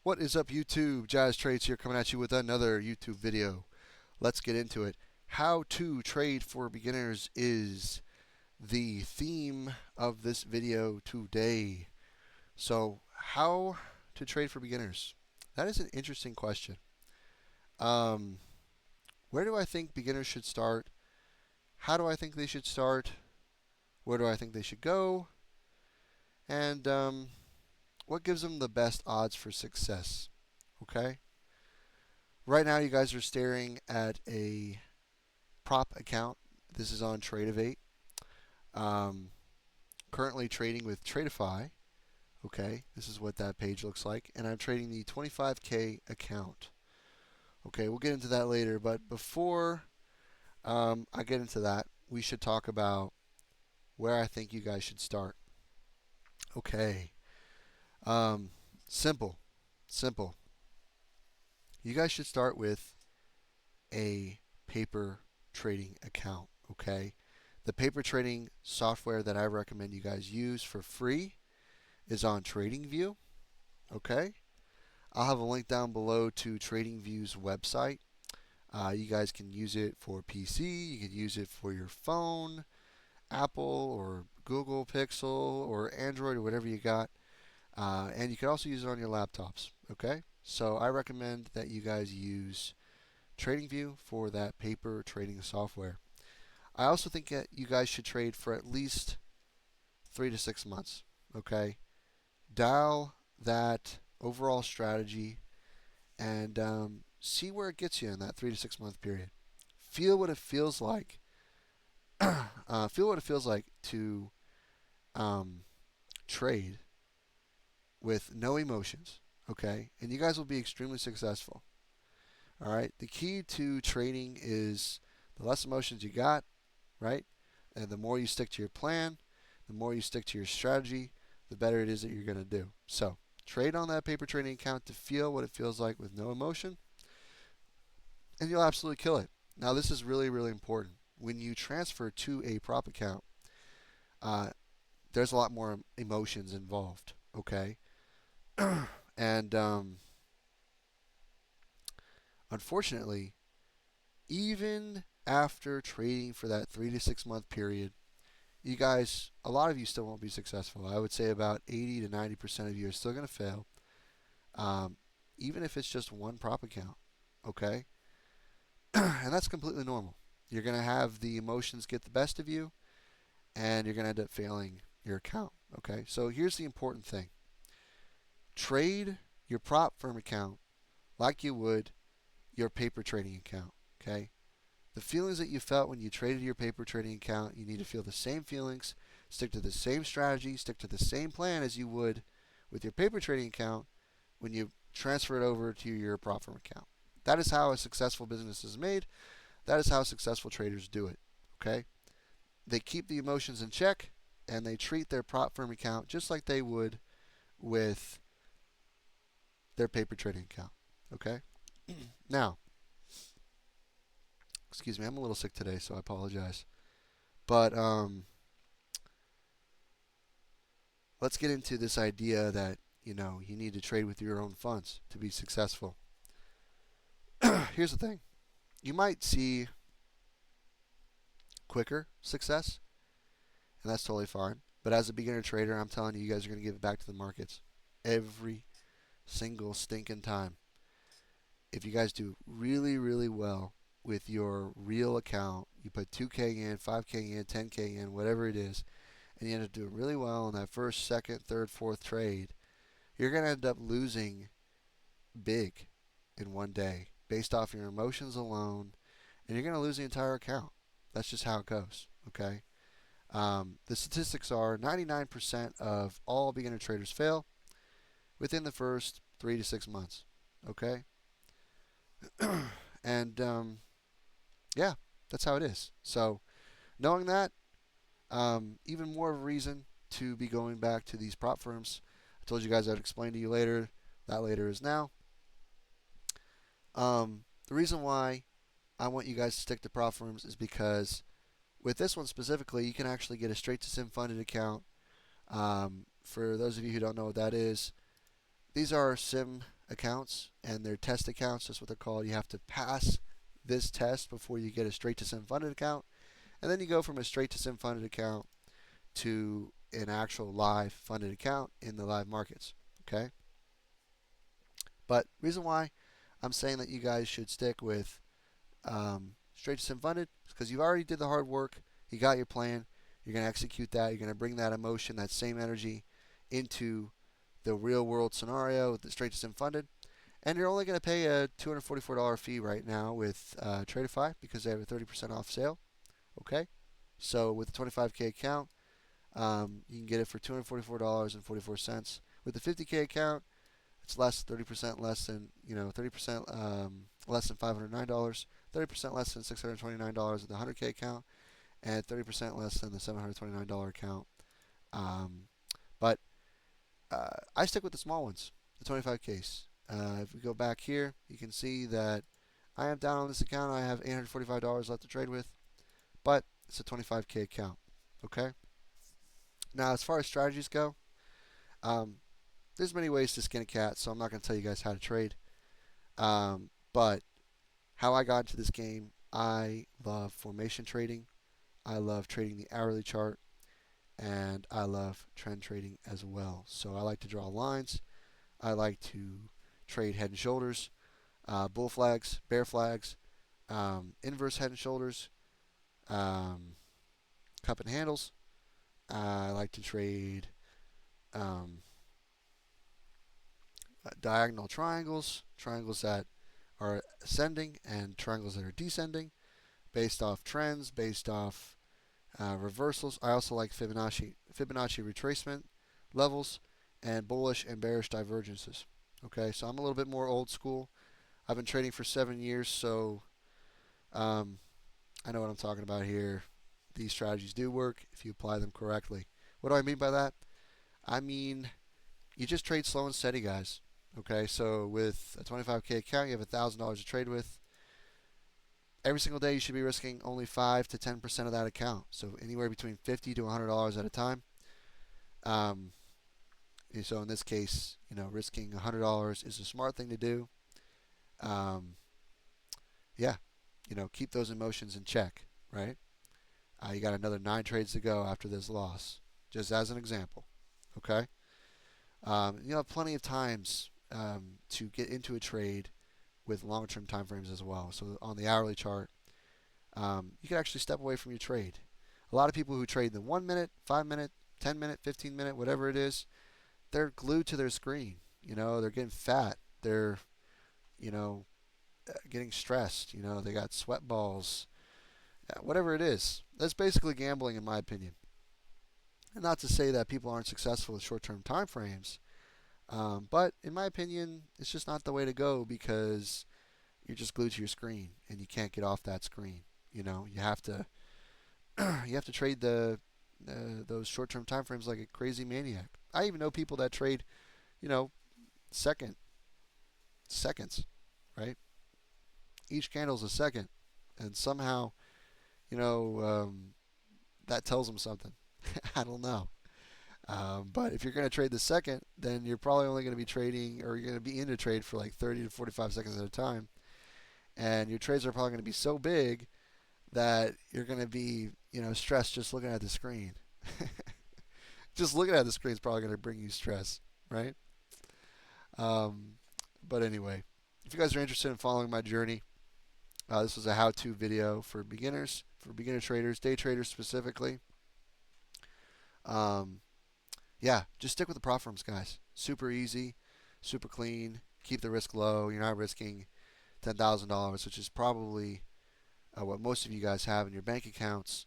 What is up, YouTube? JAZtrades here, coming at you with another YouTube video. Let's get into it. How to trade for beginners is the theme of this video today. So, how to trade for beginners? That is an interesting question. Um, where do I think beginners should start? How do I think they should start? Where do I think they should go? And what gives them the best odds for success? Okay. Right now, you guys are staring at a prop account. This is on Tradeovate. Um, Currently trading with Tradeify. Okay, this is what that page looks like. And I'm trading the 25K account. Okay, we'll get into that later. But before I get into that, we should talk about where I think you guys should start. Okay, um, simple. Simple. You guys should start with a paper trading account. Okay, the paper trading software that I recommend you guys use for free is on TradingView. Okay, I'll have a link down below to TradingView's website. You guys can use it for PC, you can use it for your phone, Apple or Google Pixel or Android or whatever you got. And you can also use it on your laptops. Okay, so I recommend that you guys use TradingView for that paper trading software. I also think that you guys should trade for at least 3 to 6 months. Okay, dial that overall strategy and see where it gets you in that 3 to 6 month period. Feel what it feels like. Feel what it feels like to trade with no emotions. Okay, and you guys will be extremely successful. All right. The key to trading is the less emotions you got, right? And the more you stick to your plan, the more you stick to your strategy, the better it is that you're going to do. So, trade on that paper trading account to feel what it feels like with no emotion, and you'll absolutely kill it. Now, this is really, really important. When you transfer to a prop account, there's a lot more emotions involved, okay? And unfortunately, even after trading for that 3 to 6 month period, you guys, a lot of you still won't be successful. I would say about 80 to 90% of you are still going to fail, even if it's just one prop account, okay? And that's completely normal. You're going to have the emotions get the best of you, and you're going to end up failing your account, okay? So here's the important thing. Trade your prop firm account like you would your paper trading account, okay? The feelings that you felt when you traded your paper trading account, you need to feel the same feelings, stick to the same strategy, stick to the same plan as you would with your paper trading account when you transfer it over to your prop firm account. That is how a successful business is made. That is how successful traders do it, okay? They keep the emotions in check, and they treat their prop firm account just like they would with their paper trading account, okay? Now, excuse me, I'm a little sick today, so I apologize. But let's get into this idea that you need to trade with your own funds to be successful. Here's the thing: you might see quicker success, and that's totally fine. But as a beginner trader, I'm telling you, you guys are going to give it back to the markets every single stinking time. If you guys do really, really well with your real account, you put 2K in, 5K in, 10K in, whatever it is, and you end up doing really well in that first, second, third, fourth trade, you're going to end up losing big in one day based off your emotions alone, and you're going to lose the entire account. That's just how it goes, okay? The statistics are 99% of all beginner traders fail within the first 3 to 6 months, okay? And yeah, that's how it is. So knowing that, even more of a reason to be going back to these prop firms. I told you guys I'd explain to you later. That later is now. The reason why I want you guys to stick to prop firms is because with this one specifically, you can actually get a straight to sim funded account. For those of you who don't know what that is, these are sim accounts, and they're test accounts. That's what they're called. You have to pass this test before you get a straight to sim funded account, and then you go from a straight to sim funded account to an actual live funded account in the live markets. Okay. But reason why I'm saying that you guys should stick with straight to sim funded is because you already did the hard work. You got your plan. You're going to execute that. You're going to bring that emotion, that same energy into the real world scenario with the straight to sim funded. And you're only going to pay a $244 fee right now with Tradeify because they have a 30% off sale. Okay? So with the 25K account, you can get it for $244.44. With the 50K account, it's less, 30% less than, 30% less than $509, 30% less than $629 with the 100K account, and 30% less than the $729 account. But I stick with the small ones, the 25Ks. If we go back here, you can see that I am down on this account. I have $845 left to trade with, but it's a 25K account. Okay. Now, as far as strategies go, there's many ways to skin a cat, so I'm not going to tell you guys how to trade. But how I got into this game, I love formation trading. I love trading the hourly chart, and I love trend trading as well. So I like to draw lines. I like to trade head and shoulders, bull flags, bear flags, inverse head and shoulders, cup and handles. I like to trade diagonal triangles, triangles that are ascending and triangles that are descending, based off trends, based off reversals. I also like Fibonacci retracement levels and bullish and bearish divergences. Okay, so I'm a little bit more old school. I've been trading for 7 years, so I know what I'm talking about here. These strategies do work if you apply them correctly. What do I mean by that? I mean, you just trade slow and steady, guys. Okay, so with a 25K account, you have $1,000 to trade with. Every single day, you should be risking only 5 to 10% of that account. So anywhere between $50 to $100 at a time. So in this case, risking $100 is a smart thing to do. Yeah, keep those emotions in check, right? You got another 9 trades to go after this loss, just as an example. Okay. You have plenty of times to get into a trade with long-term time frames as well. So on the hourly chart, you can actually step away from your trade. A lot of people who trade the 1 minute, 5 minute, 10 minute, 15 minute, whatever it is, they're glued to their screen. They're getting fat. They're, getting stressed. They got sweat balls. Whatever it is, that's basically gambling, in my opinion. And not to say that people aren't successful with short-term time frames, but in my opinion, it's just not the way to go because you're just glued to your screen and you can't get off that screen. You have to you have to trade those short-term time frames like a crazy maniac. I even know people that trade, seconds, right? Each candle's a second, and somehow, that tells them something. I don't know. But if you're going to trade the second, then you're probably only going to be trading, or you're going to be in a trade for like 30 to 45 seconds at a time. And your trades are probably going to be so big that you're going to be, stressed just looking at the screen. Just looking at the screen is probably going to bring you stress, right? But anyway, if you guys are interested in following my journey, this was a how-to video for beginners, for beginner traders, day traders specifically. Yeah, just stick with the prop firms, guys. Super easy, super clean. Keep the risk low. You're not risking $10,000, which is probably what most of you guys have in your bank accounts.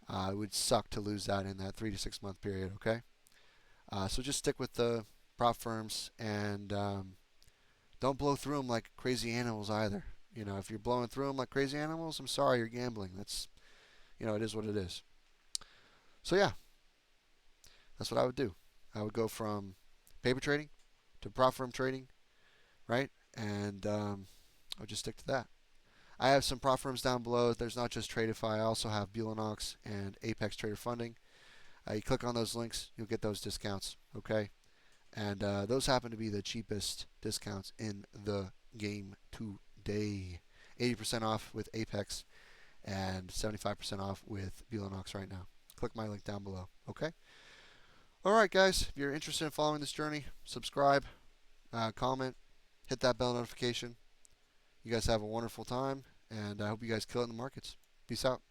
It would suck to lose that in that 3 to 6 month period. Okay, so just stick with the prop firms and don't blow through them like crazy animals either. If you're blowing through them like crazy animals, I'm sorry, you're gambling. That's, it is what it is. So yeah, that's what I would do. I would go from paper trading to prop firm trading, right? And I would just stick to that. I have some prop firms down below. There's not just Tradeify. I also have Bulanox and Apex Trader Funding. You click on those links, you'll get those discounts, okay? And those happen to be the cheapest discounts in the game today. 80% off with Apex and 75% off with Belanox right now. Click my link down below. Okay? Alright, guys. If you're interested in following this journey, subscribe, comment, hit that bell notification. You guys have a wonderful time, and I hope you guys kill it in the markets. Peace out.